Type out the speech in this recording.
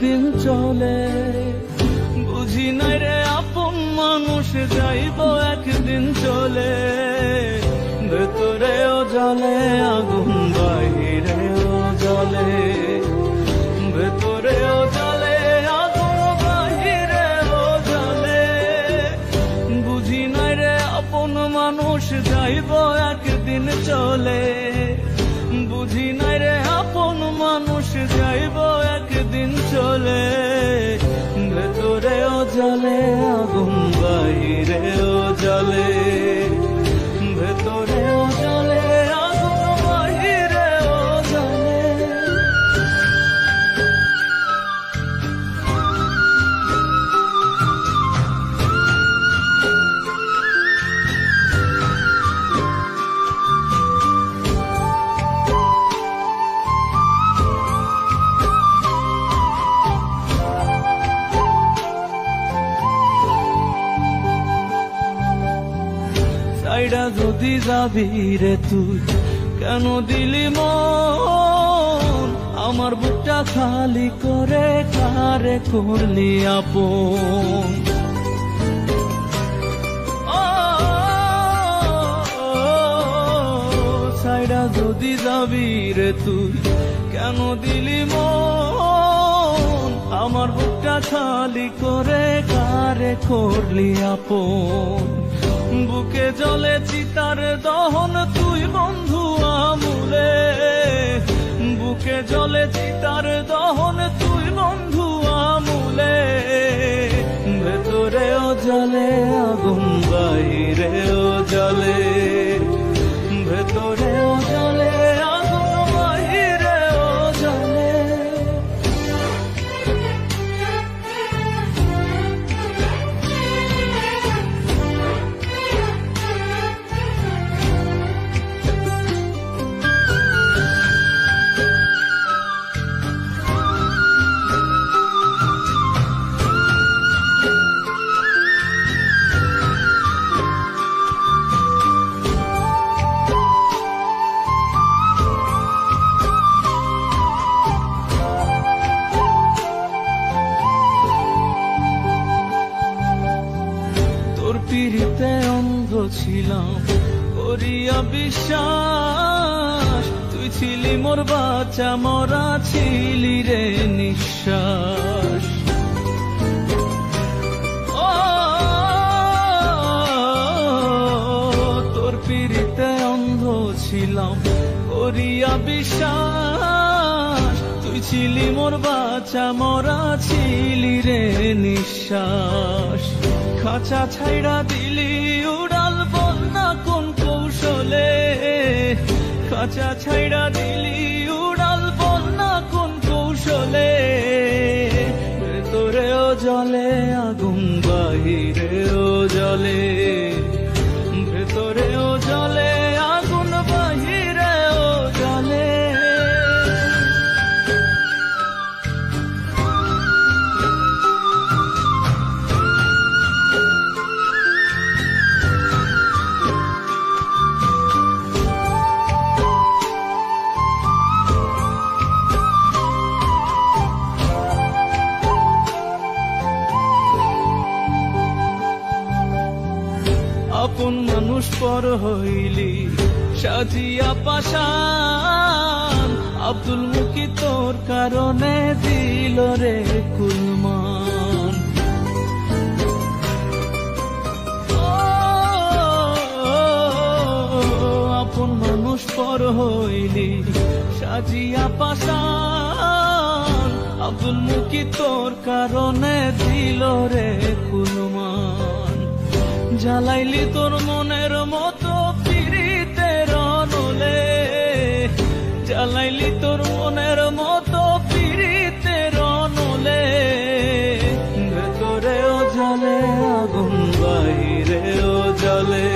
একদিন চলে। বুঝি নাই রে আপন মানুষ যাইব একদিন চলে। ভেতরেও জ্বলে আগুন বাহিরেও জ্বলে, ভেতরেও জ্বলে আগুন বাহিরেও জ্বলে। বুঝি নাই রে আপন মানুষ যাইব একদিন চলে। বুঝি নাই রে আপন মানুষ যাইব একদিন চলে। ভেতরেও জ্বলে আগুন বাহিরেও জ্বলে, ভেতরেও জ্বলে আগুন বাহিরেও জ্বলে। সাইডা যদি যাবি রে তুই কেন দিলি মন? আমার বুকটা খালি করে কারে করলি আপন? সাইডা যদি যাবি রে তুই কেন দিলি মন? আমার বুকটা খালি করে কারে করলি আপন? বুকে জলে চিতার দহন তুই বন্ধু আমুলে, বুকে জলে চিতার দহন তুই বন্ধু আমুলে। ভেতরেও জ্বলে আগুন বাহিরেও জ্বলে, ভেতরেও জ্বলে আগুন বাহিরেও জ্বলে। পিড়িতে অন্ধ ছিলাম করিয়া বিশ্বাস, তুই ছিলি মোর বাঁচা মরা ছিলি রে নিঃশ্বাস। তোর পিড়িতে অন্ধ ছিলাম করিয়া বিশ্বাস, তুই ছিলি মোর বাঁচা মরা ছিলি রে নিঃশ্বাস। খাঁচা ছাইড়া দিলি উড়াল বল না কোন কৌশলে, খাঁচা ছাইড়া দিলি উড়াল বল না কোন কৌশলে। ভেতরেও জ্বলে আগুন বাহিরেও জ্বলে, ভেতরেও জ্বলে আগুন বাহিরেও জ্বলে। আপন মানুষ পর হইলি সাজিয়া পাশান, আব্দুল মুকি তোর কারণে দিল রে কুলমান। আপন মানুষ পর হইলি সাজিয়া পাশান, আব্দুল মুকি তোর কারণে দিল রে কুলমান। জ্বালাইলি তোর মনের মতো পিরিতের নলে, জ্বালাইলি তোর মনের মতো পিরিতের নলে। ভেতরেও জ্বলে আগুন বাহিরেও জ্বলে,